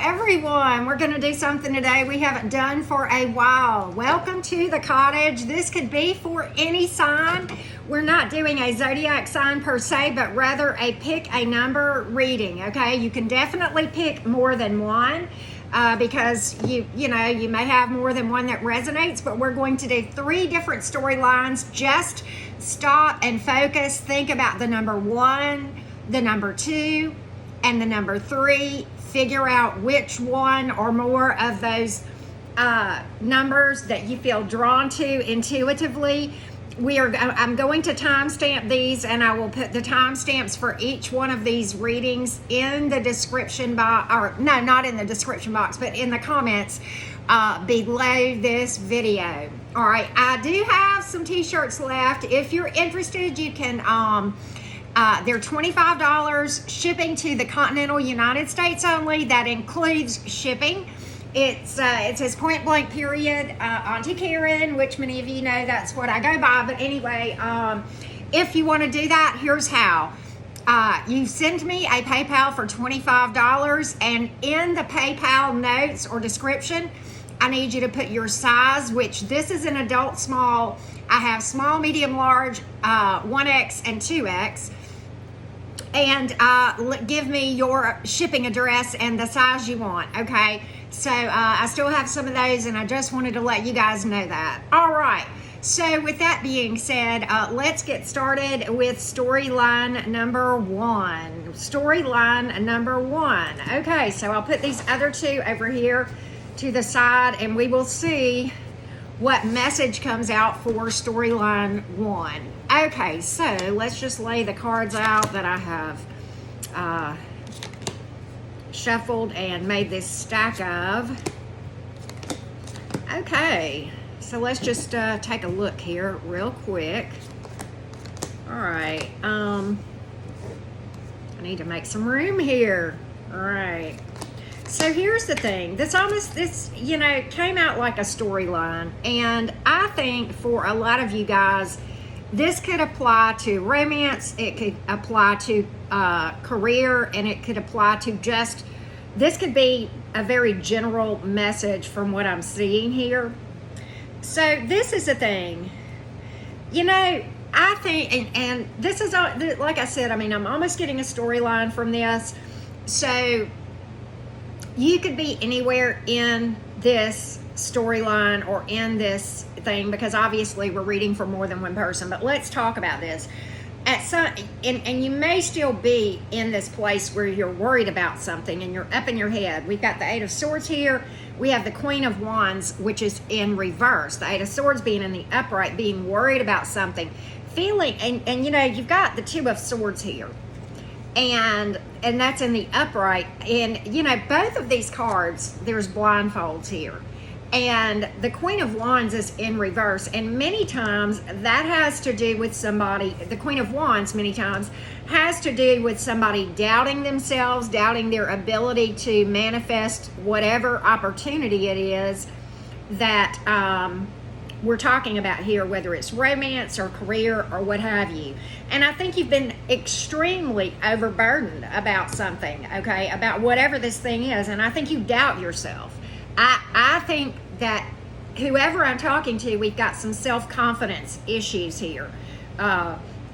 everyone. We're going to do something today we haven't done for a while. Welcome to the cottage. This could be for any sign. We're not doing a zodiac sign per se, but rather a pick a number reading, okay? You can definitely pick more than one because you may have more than one that resonates, but we're going to do 3 different storylines. Just stop and focus. Think about the number 1, the number 2, and the number 3. Figure out which one or more of those numbers that you feel drawn to intuitively. I'm going to timestamp these, and I will put the timestamps for each one of these readings in the description box, or no, not in the description box, but in the comments below this video. All right, I do have some t-shirts left. If you're interested, you can they're $25 shipping to the continental United States only. That includes shipping. It says point blank period Auntie Karen, which many of you know that's what I go by. But anyway, if you want to do that, here's how. You send me a PayPal for $25, and in the PayPal notes or description, I need you to put your size, which this is an adult small. I have small, medium, large, 1X and 2X. And give me your shipping address and the size you want, okay? So I still have some of those, and I just wanted to let you guys know that. All right, so with that being said, let's get started with storyline number 1. Storyline number 1. Okay, so I'll put these other 2 over here to the side, and we will see what message comes out for storyline 1. Okay, so let's just lay the cards out that I have shuffled and made this stack of. Okay, so let's just take a look here real quick. All right, I need to make some room here. All right. So here's the thing. This came out like a storyline, and I think for a lot of you guys, this could apply to romance, it could apply to career, and it could apply to this could be a very general message from what I'm seeing here. So this is the thing. I think, and this is, like I said, I'm almost getting a storyline from this. So you could be anywhere in this storyline or in this thing, because obviously we're reading for more than one person. But let's talk about this. And you may still be in this place where you're worried about something and you're up in your head. We've got the 8 of Swords here. We have the Queen of Wands, which is in reverse. The 8 of Swords being in the upright, being worried about something, feeling, and you've got the 2 of Swords here. And that's in the upright. And, both of these cards, there's blindfolds here. And the Queen of Wands is in reverse. And many times that has to do with somebody, the Queen of Wands many times has to do with somebody doubting themselves, doubting their ability to manifest whatever opportunity it is that we're talking about here, whether it's romance or career or what have you. And I think you've been extremely overburdened about something, okay, about whatever this thing is. And I think you doubt yourself. I think that whoever I'm talking to, we've got some self-confidence issues here,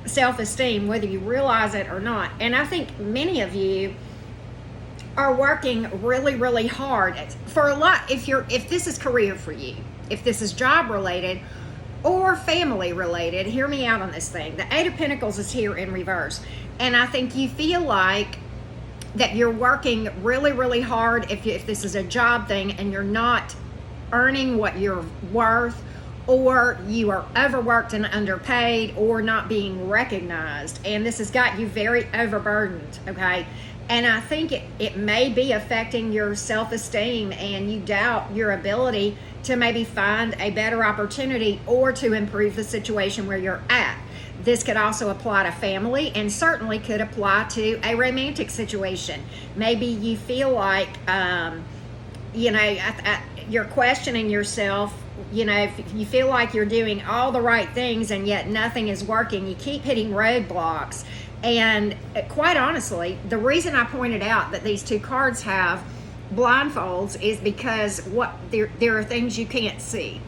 self-esteem, whether you realize it or not. And I think many of you are working really, really hard for a lot. If this is career for you, if this is job related or family related, hear me out on this thing. The 8 of Pentacles is here in reverse. And I think you feel like that you're working really, really hard if this is a job thing and you're not earning what you're worth, or you are overworked and underpaid, or not being recognized. And this has got you very overburdened, okay? And I think it may be affecting your self-esteem, and you doubt your ability to maybe find a better opportunity or to improve the situation where you're at. This could also apply to family, and certainly could apply to a romantic situation. Maybe you feel like, you're questioning yourself. If you feel like you're doing all the right things and yet nothing is working, you keep hitting roadblocks. And quite honestly, the reason I pointed out that these 2 cards have blindfolds is because there are things you can't see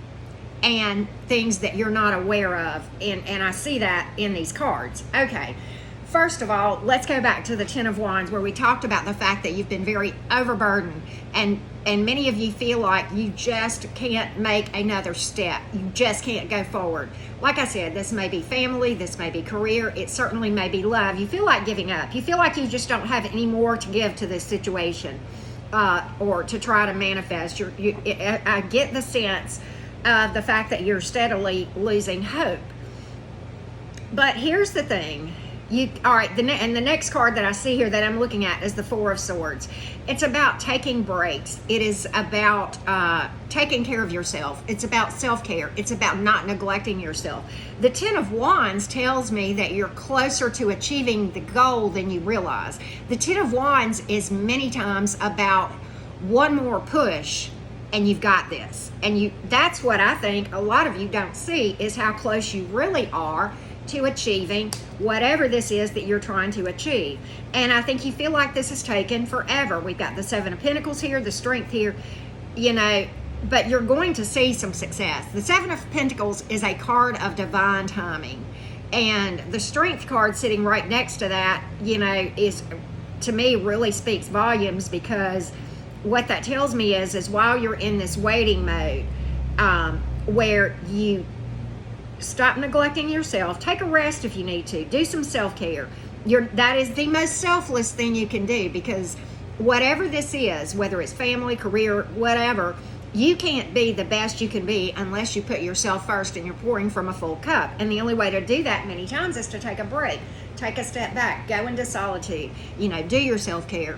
and things that you're not aware of, and I see that in these cards. Okay, first of all, let's go back to the Ten of Wands, where we talked about the fact that you've been very overburdened, and many of you feel like you just can't make another step. You just can't go forward. Like I said, this may be family, this may be career, it certainly may be love. You feel like giving up. You feel like you just don't have any more to give to this situation, or to try to manifest. I get the sense of the fact that you're steadily losing hope. But here's the thing. All right, and the next card that I see here that I'm looking at is the Four of Swords. It's about taking breaks. It is about taking care of yourself. It's about self-care. It's about not neglecting yourself. The Ten of Wands tells me that you're closer to achieving the goal than you realize. The Ten of Wands is many times about one more push and you've got this. And that's what I think a lot of you don't see, is how close you really are to achieving whatever this is that you're trying to achieve. And I think you feel like this has taken forever. We've got the Seven of Pentacles here, the Strength here, but you're going to see some success. The Seven of Pentacles is a card of divine timing. And the Strength card sitting right next to that, is, to me, really speaks volumes, because what that tells me is while you're in this waiting mode, where you stop neglecting yourself, take a rest if you need to, do some self-care. That is the most selfless thing you can do, because whatever this is, whether it's family, career, whatever, you can't be the best you can be unless you put yourself first and you're pouring from a full cup. And the only way to do that many times is to take a break, take a step back, go into solitude, do your self-care.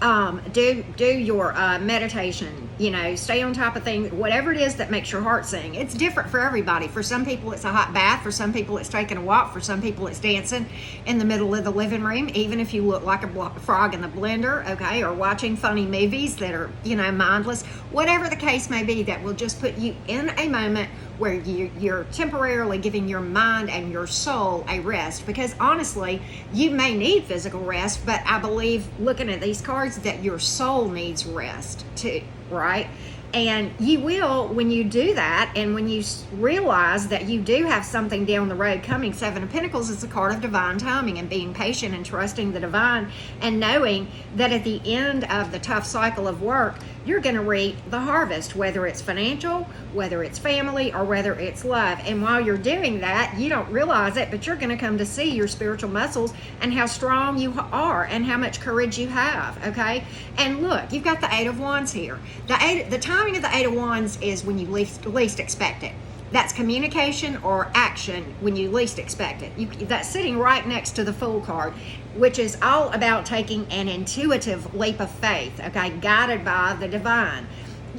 Do your meditation, stay on top of things, whatever it is that makes your heart sing. It's different for everybody. For some people, it's a hot bath. For some people, it's taking a walk. For some people, it's dancing in the middle of the living room, even if you look like a frog in the blender, okay, or watching funny movies that are, mindless. Whatever the case may be, that will just put you in a moment where you're temporarily giving your mind and your soul a rest. Because honestly, you may need physical rest, but I believe, looking at these cards, that your soul needs rest too, right? And you will, when you do that, and when you realize that you do have something down the road coming. Seven of Pentacles is a card of divine timing, and being patient and trusting the divine, and knowing that at the end of the tough cycle of work, you're going to reap the harvest, whether it's financial, whether it's family, or whether it's love. And while you're doing that, you don't realize it, but you're going to come to see your spiritual muscles and how strong you are and how much courage you have, okay? And look, you've got the Eight of Wands here. The timing of the Eight of Wands is when you least expect it. That's communication or action when you least expect it. That's sitting right next to the Fool card, which is all about taking an intuitive leap of faith, okay, guided by the divine.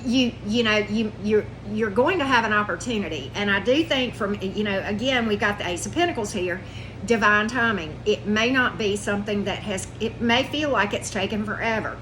You're going to have an opportunity, and I do think from, again, we've got the Ace of Pentacles here, divine timing. It may not be something it may feel like it's taken forever,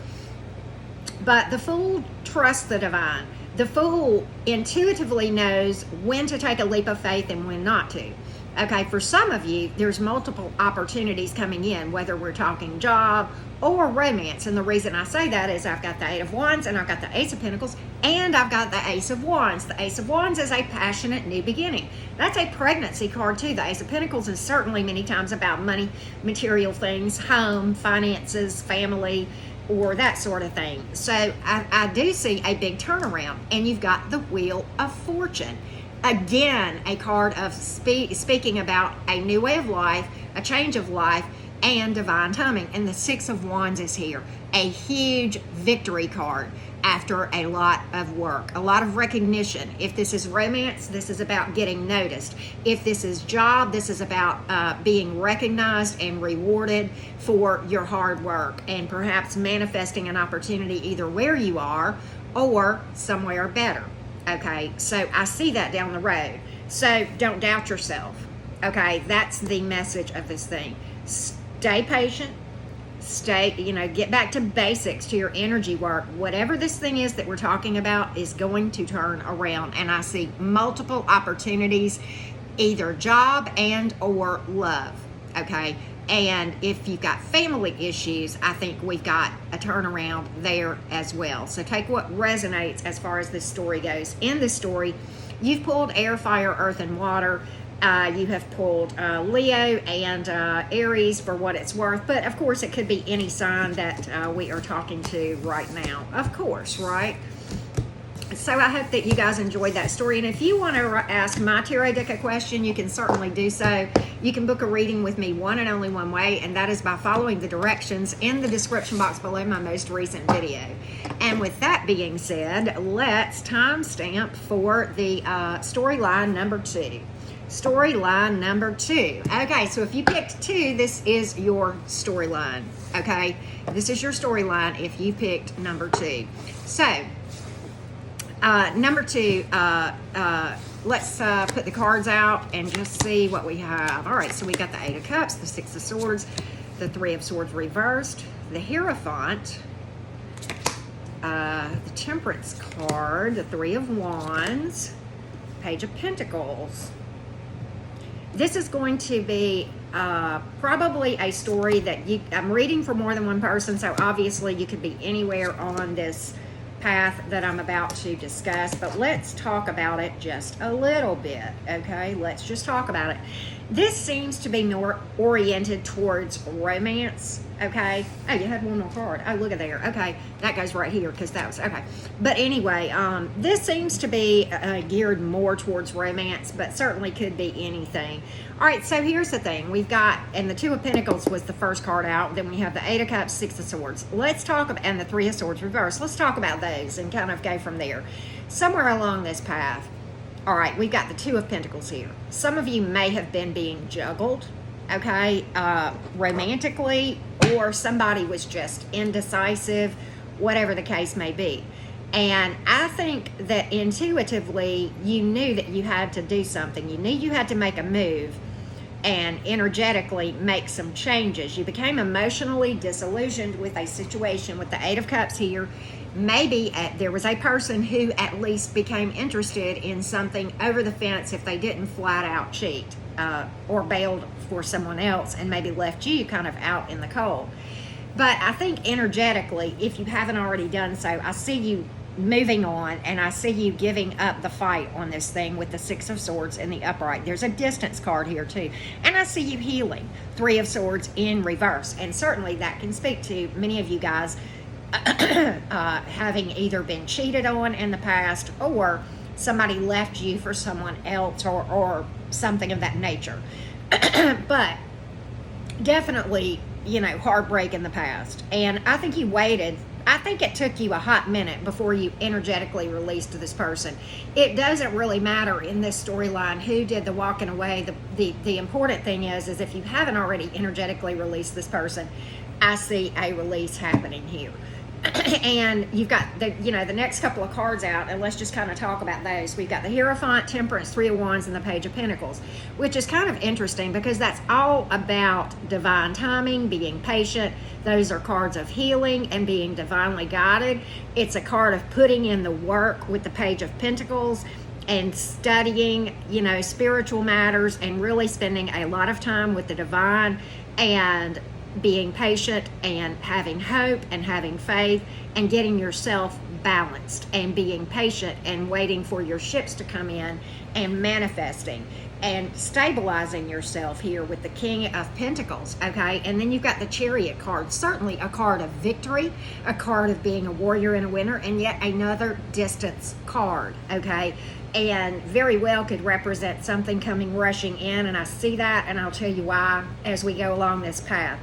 but the Fool trusts the divine. The Fool intuitively knows when to take a leap of faith and when not to. Okay, for some of you, there's multiple opportunities coming in, whether we're talking job or romance. And the reason I say that is I've got the Eight of Wands, and I've got the Ace of Pentacles, and I've got the Ace of Wands. The Ace of Wands is a passionate new beginning. That's a pregnancy card too. The Ace of Pentacles is certainly many times about money, material things, home, finances, family, or that sort of thing. So I do see a big turnaround. And you've got the Wheel of Fortune. Again, a card of speaking about a new way of life, a change of life, and divine timing. And the Six of Wands is here. A huge victory card after a lot of work, a lot of recognition. If this is romance, this is about getting noticed. If this is job, this is about being recognized and rewarded for your hard work, and perhaps manifesting an opportunity either where you are or somewhere better. Okay, so I see that down the road. So don't doubt yourself. Okay, that's the message of this thing. Stay patient. Get back to basics, to your energy work. Whatever this thing is that we're talking about is going to turn around. And I see multiple opportunities, either job and or love. Okay, And if you've got family issues, I think we've got a turnaround there as well. So take what resonates as far as this story goes. In this story, you've pulled air, fire, earth, and water. You have pulled Leo and Aries for what it's worth. But of course, it could be any sign that we are talking to right now. Of course, right? So I hope that you guys enjoyed that story. And if you want to ask my tarot deck a question, you can certainly do so. You can book a reading with me one and only one way, and that is by following the directions in the description box below my most recent video. And with that being said, let's timestamp for the storyline number 2. Storyline number 2. Okay, so if you picked 2, this is your storyline. Okay, this is your storyline if you picked number 2. So, number 2, let's put the cards out and just see what we have. All right, so we got the 8 of Cups, the 6 of Swords, the 3 of Swords reversed, the Hierophant, the Temperance card, the 3 of Wands, Page of Pentacles. This is going to be probably a story that I'm reading for more than one person, so obviously you could be anywhere on this path that I'm about to discuss, but let's talk about it just a little bit, okay? Let's just talk about it. This seems to be more oriented towards romance, okay? Oh, you had one more card. Oh, look at there. Okay, that goes right here because that was, okay. But anyway, this seems to be geared more towards romance, but certainly could be anything. All right, so here's the thing. We've got, and the 2 of Pentacles was the first card out. Then we have the 8 of Cups, 6 of Swords. Let's talk about, and the 3 of Swords reversed. Let's talk about those and kind of go from there. Somewhere along this path, all right, we've got the 2 of Pentacles here. Some of you may have been being juggled, okay, romantically, or somebody was just indecisive, whatever the case may be. And I think that intuitively, you knew that you had to do something. You knew you had to make a move and energetically make some changes. You became emotionally disillusioned with a situation with the 8 of Cups here. Maybe there was a person who at least became interested in something over the fence if they didn't flat out cheat or bailed for someone else and maybe left you kind of out in the cold. But I think energetically, if you haven't already done so, I see you moving on, and I see you giving up the fight on this thing with the 6 of Swords in the upright. There's a distance card here too. And I see you healing, 3 of Swords in reverse. And certainly that can speak to many of you guys having either been cheated on in the past, or somebody left you for someone else, or something of that nature. But definitely, you know, heartbreak in the past. And I think you waited. I think it took you a hot minute before you energetically released to this person. It doesn't really matter in this storyline who did the walking away. The important thing is if you haven't already energetically released this person, I see a release happening here. And you've got the next couple of cards out, and let's just kind of talk about those. We've got the Hierophant, Temperance, 3 of Wands, and the Page of Pentacles, which is kind of interesting because that's all about divine timing, being patient. Those are cards of healing and being divinely guided. It's a card of putting in the work with the Page of Pentacles and studying, spiritual matters, and really spending a lot of time with the divine and being patient and having hope and having faith and getting yourself balanced and being patient and waiting for your ships to come in and manifesting and stabilizing yourself here with the King of Pentacles, okay? And then you've got the Chariot card, certainly a card of victory, a card of being a warrior and a winner, and yet another distance card, okay? And very well could represent something coming rushing in, and I see that, and I'll tell you why as we go along this path.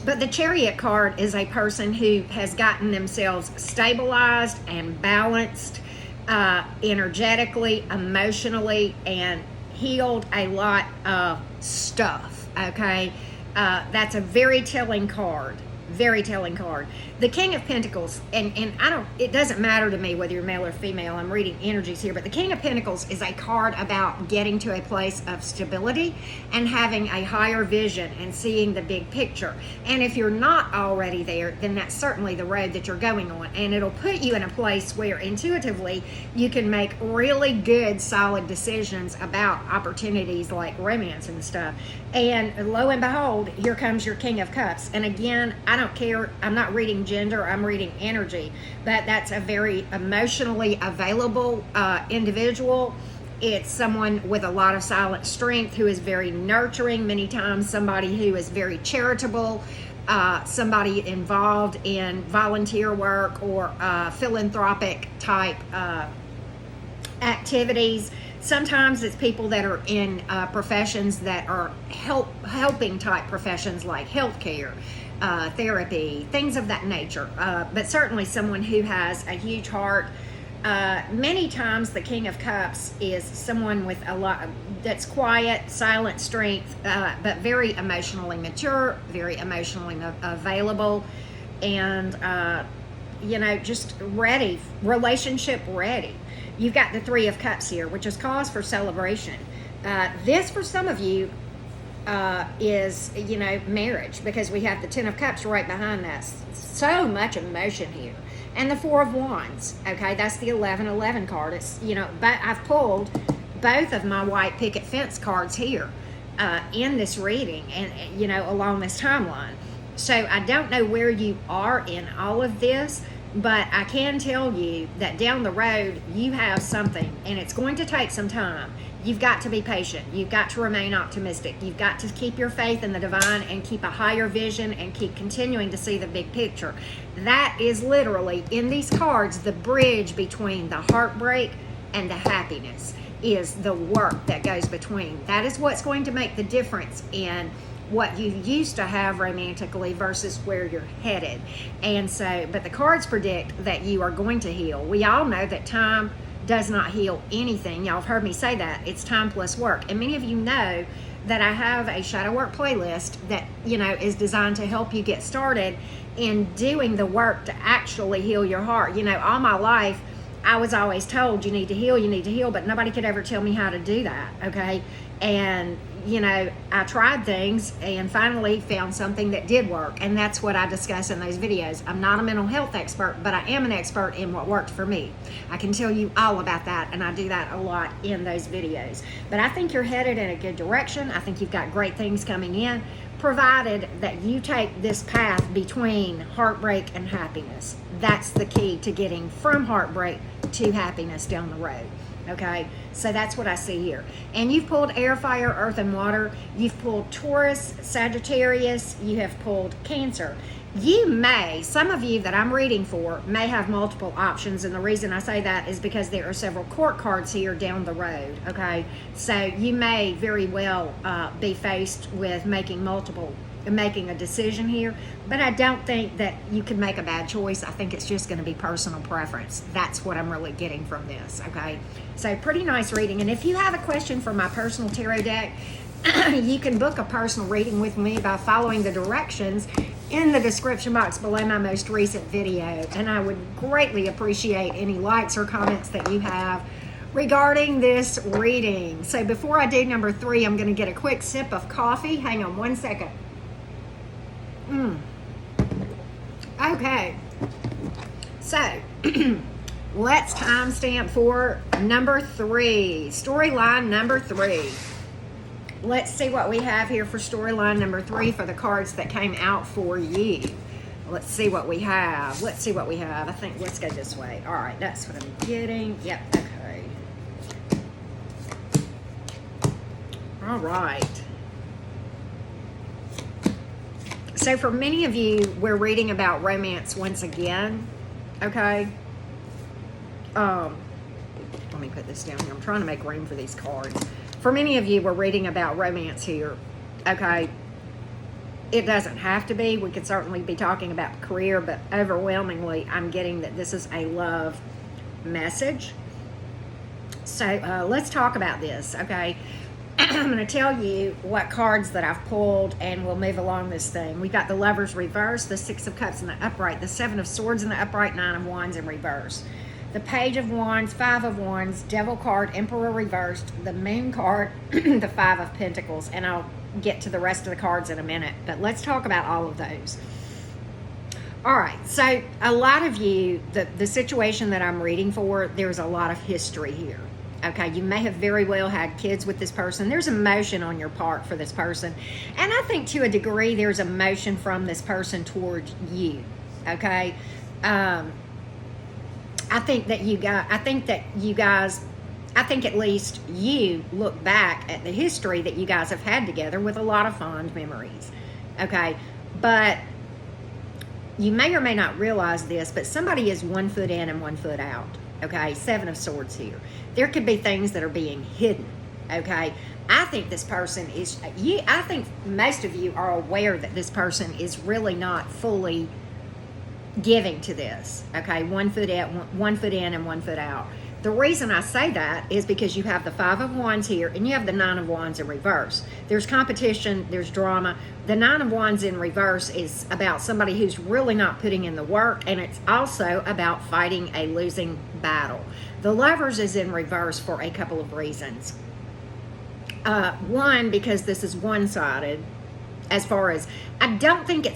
But the Chariot card is a person who has gotten themselves stabilized and balanced energetically, emotionally, and healed a lot of stuff, okay? That's a very telling card, Very telling card. The King of Pentacles, and it doesn't matter to me whether you're male or female, I'm reading energies here, but the King of Pentacles is a card about getting to a place of stability and having a higher vision and seeing the big picture. And if you're not already there, then that's certainly the road that you're going on, and it'll put you in a place where intuitively you can make really good, solid decisions about opportunities like romance and stuff. And lo and behold, here comes your King of Cups. And again, I don't care. I'm not reading gender. I'm reading energy. But that's a very emotionally available individual. It's someone with a lot of silent strength who is very nurturing. Many times somebody who is very charitable. Somebody involved in volunteer work or philanthropic type activities. Sometimes it's people that are in professions that are helping type professions like healthcare, therapy, things of that nature. But certainly someone who has a huge heart. Many times the King of Cups is someone with a lot that's quiet, silent strength, but very emotionally mature, very emotionally available, and just ready, relationship ready. You've got the Three of Cups here, which is cause for celebration. This, for some of you, is, marriage, because we have the Ten of Cups right behind that. So much emotion here. And the Four of Wands, okay? That's the 11-11 card. It's, but I've pulled both of my white picket fence cards here in this reading and, along this timeline. So I don't know where you are in all of this, but I can tell you that down the road, you have something, and it's going to take some time. You've got to be patient. You've got to remain optimistic. You've got to keep your faith in the divine and keep a higher vision and keep continuing to see the big picture. That is literally, in these cards, the bridge between the heartbreak and the happiness is the work that goes between. That is what's going to make the difference in what you used to have romantically versus where you're headed. And so, but the cards predict that you are going to heal. We all know that time does not heal anything. Y'all have heard me say that. It's time plus work. And many of you know that I have a shadow work playlist that, is designed to help you get started in doing the work to actually heal your heart. All my life, I was always told you need to heal, but nobody could ever tell me how to do that, okay? And I tried things and finally found something that did work, and that's what I discuss in those videos. I'm not a mental health expert, but I am an expert in what worked for me. I can tell you all about that, and I do that a lot in those videos. But I think you're headed in a good direction. I think you've got great things coming in, provided that you take this path between heartbreak and happiness. That's the key to getting from heartbreak to happiness down the road. Okay, so that's what I see here. And you've pulled air, fire, earth, and water. You've pulled Taurus, Sagittarius. You have pulled Cancer. You may, some of you that I'm reading for, may have multiple options. And the reason I say that is because there are several court cards here down the road. Okay, so you may very well be faced with making a decision here, but I don't think that you can make a bad choice. I think it's just going to be personal preference. That's what I'm really getting from this, okay? So pretty nice reading. And if you have a question for my personal tarot deck, you can book a personal reading with me by following the directions in the description box below my most recent video. And I would greatly appreciate any likes or comments that you have regarding this reading. So before I do number 3, I'm going to get a quick sip of coffee. Hang on one second. Okay, so let's timestamp for number 3, storyline number 3. Let's see what we have here for storyline number 3 for the cards that came out for you. Let's see what we have. I think let's go this way. All right, that's what I'm getting. Yep, okay. All right. So for many of you, we're reading about romance once again, okay? Let me put this down here. I'm trying to make room for these cards. For many of you, we're reading about romance here, okay? It doesn't have to be. We could certainly be talking about career, but overwhelmingly, I'm getting that this is a love message. So let's talk about this, okay? I'm going to tell you what cards that I've pulled, and we'll move along this thing. We've got the Lovers reverse, the Six of Cups in the upright, the Seven of Swords in the upright, Nine of Wands in reverse, the Page of Wands, Five of Wands, Devil card, Emperor reversed, the Moon card, the Five of Pentacles, and I'll get to the rest of the cards in a minute, but let's talk about all of those. All right, so a lot of you, the situation that I'm reading for, there's a lot of history here. Okay, you may have very well had kids with this person. There's emotion on your part for this person. And I think to a degree there's emotion from this person towards you. Okay? I think at least you look back at the history that you guys have had together with a lot of fond memories. Okay? But you may or may not realize this, but somebody is 1 foot in and 1 foot out. Okay, Seven of Swords here. There could be things that are being hidden. Okay, I think this person is, I think most of you are aware that this person is really not fully giving to this. Okay, 1 foot out, 1 foot in and 1 foot out. The reason I say that is because you have the Five of Wands here and you have the Nine of Wands in reverse. There's competition, there's drama. The Nine of Wands in reverse is about somebody who's really not putting in the work, and it's also about fighting a losing battle. The Lovers is in reverse for a couple of reasons. One, because this is one-sided as far as, I think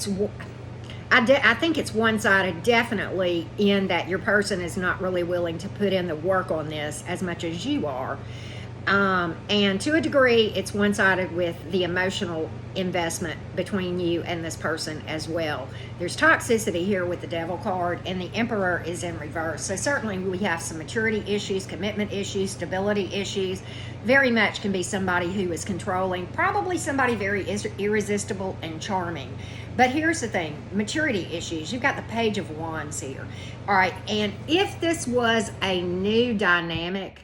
it's one-sided definitely in that your person is not really willing to put in the work on this as much as you are. And to a degree, it's one-sided with the emotional investment between you and this person as well. There's toxicity here with the Devil card, and the Emperor is in reverse. So certainly we have some maturity issues, commitment issues, stability issues. Very much can be somebody who is controlling, probably somebody very irresistible and charming. But here's the thing, maturity issues. You've got the Page of Wands here. All right, and if this was a new dynamic,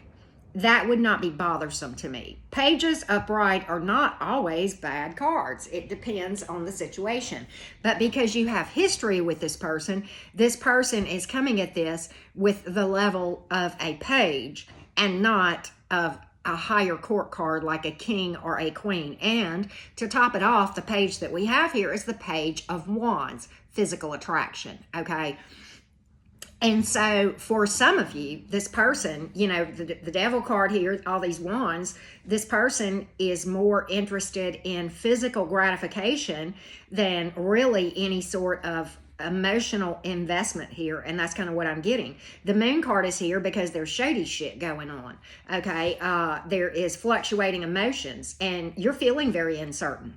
that would not be bothersome to me. Pages upright are not always bad cards. It depends on the situation. But because you have history with this person is coming at this with the level of a page and not of a higher court card like a king or a queen. And to top it off, the page that we have here is the Page of Wands, physical attraction, okay? And so for some of you, this person, you know, the Devil card here, all these wands, this person is more interested in physical gratification than really any sort of emotional investment here. And that's kind of what I'm getting. The Moon card is here because there's shady shit going on. Okay. There is fluctuating emotions and you're feeling very uncertain.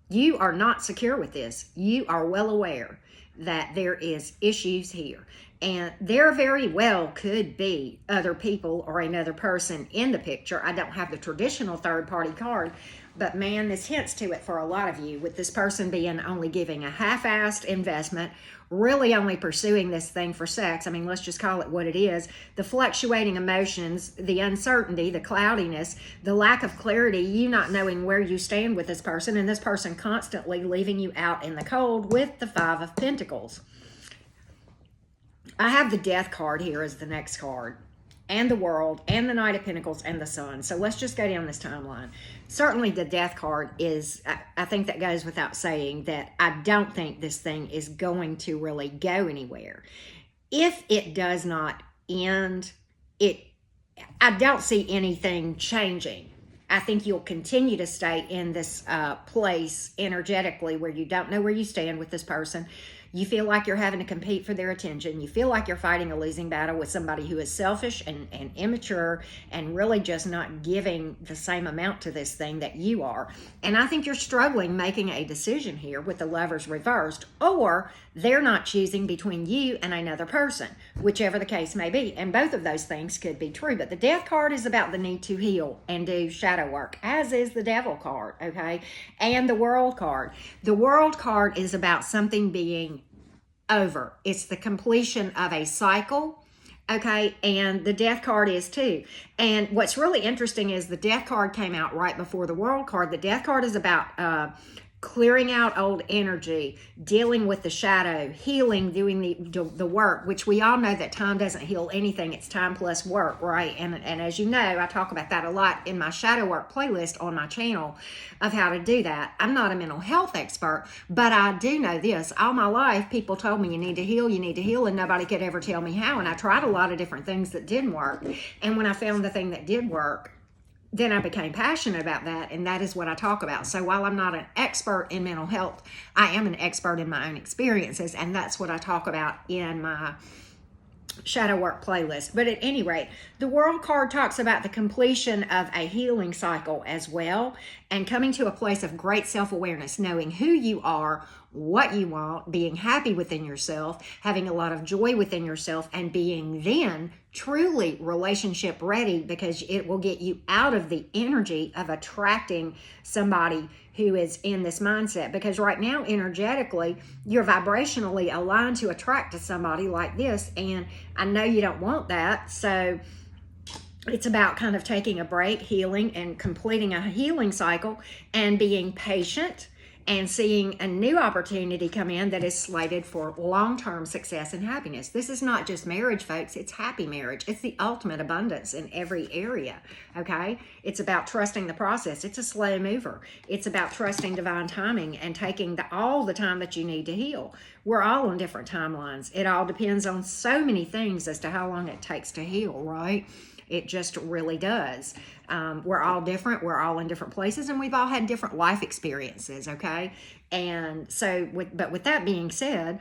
You are not secure with this. You are well aware that there is issues here. And there very well could be other people or another person in the picture. I don't have the traditional third-party card, but man, this hints to it for a lot of you, with this person being only giving a half-assed investment, really only pursuing this thing for sex. I mean, let's just call it what it is. The fluctuating emotions, the uncertainty, the cloudiness, the lack of clarity, you not knowing where you stand with this person, and this person constantly leaving you out in the cold with the Five of Pentacles. I have the Death card here as the next card, and the World, and the Knight of Pentacles, and the Sun. So let's just go down this timeline. Certainly the Death card is, I think that goes without saying that I don't think this thing is going to really go anywhere. If it does not end, I don't see anything changing. I think you'll continue to stay in this place energetically where you don't know where you stand with this person. You feel like you're having to compete for their attention. You feel like you're fighting a losing battle with somebody who is selfish and immature and really just not giving the same amount to this thing that you are. And I think you're struggling making a decision here with the Lovers reversed, or they're not choosing between you and another person, whichever the case may be. And both of those things could be true. But the Death card is about the need to heal and do shadow work, as is the Devil card, okay? And the World card. The World card is about something being over. It's the completion of a cycle, okay? And the Death card is too. And what's really interesting is the Death card came out right before the World card. The Death card is about clearing out old energy, dealing with the shadow, healing, doing the work, which we all know that time doesn't heal anything. It's time plus work, right? And as you know, I talk about that a lot in my shadow work playlist on my channel of how to do that. I'm not a mental health expert, but I do know this. All my life, people told me you need to heal, and nobody could ever tell me how. And I tried a lot of different things that didn't work. And when I found the thing that did work, then I became passionate about that, and that is what I talk about. So while I'm not an expert in mental health, I am an expert in my own experiences, and that's what I talk about in my shadow work playlist. But at any rate, the World card talks about the completion of a healing cycle as well, and coming to a place of great self-awareness, knowing who you are, what you want, being happy within yourself, having a lot of joy within yourself, and being then truly relationship ready, because it will get you out of the energy of attracting somebody who is in this mindset. Because right now, energetically, you're vibrationally aligned to attract to somebody like this, and I know you don't want that. So it's about kind of taking a break, healing, and completing a healing cycle, and being patient and seeing a new opportunity come in that is slated for long-term success and happiness. This is not just marriage, folks. It's happy marriage. It's the ultimate abundance in every area, okay? It's about trusting the process. It's a slow mover. It's about trusting divine timing and taking all the time that you need to heal. We're all on different timelines. It all depends on so many things as to how long it takes to heal, right? It just really does. We're all different. We're all in different places, and we've all had different life experiences, okay? And so, with that being said,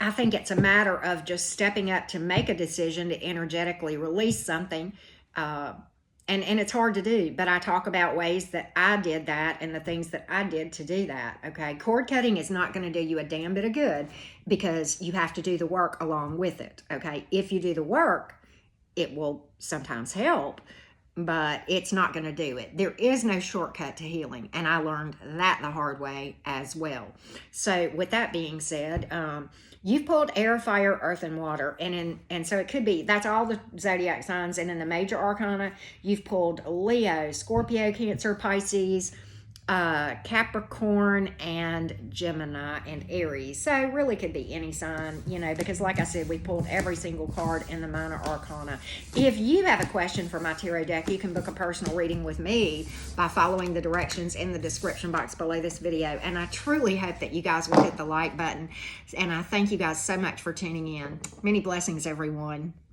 I think it's a matter of just stepping up to make a decision to energetically release something. And it's hard to do, but I talk about ways that I did that and the things that I did to do that, okay? Cord cutting is not going to do you a damn bit of good, because you have to do the work along with it, okay? If you do the work, it will sometimes help, but it's not going to do it. There is no shortcut to healing, and I learned that the hard way as well. So with that being said, you've pulled air, fire, earth, and water, and so it could be, that's all the zodiac signs. And in the major arcana, you've pulled Leo, Scorpio, Cancer, Pisces, Capricorn, and Gemini, and Aries. So it really could be any sign, you know, because like I said, we pulled every single card in the minor arcana. If you have a question for my tarot deck, you can book a personal reading with me by following the directions in the description box below this video. And I truly hope that you guys will hit the like button. And I thank you guys so much for tuning in. Many blessings, everyone.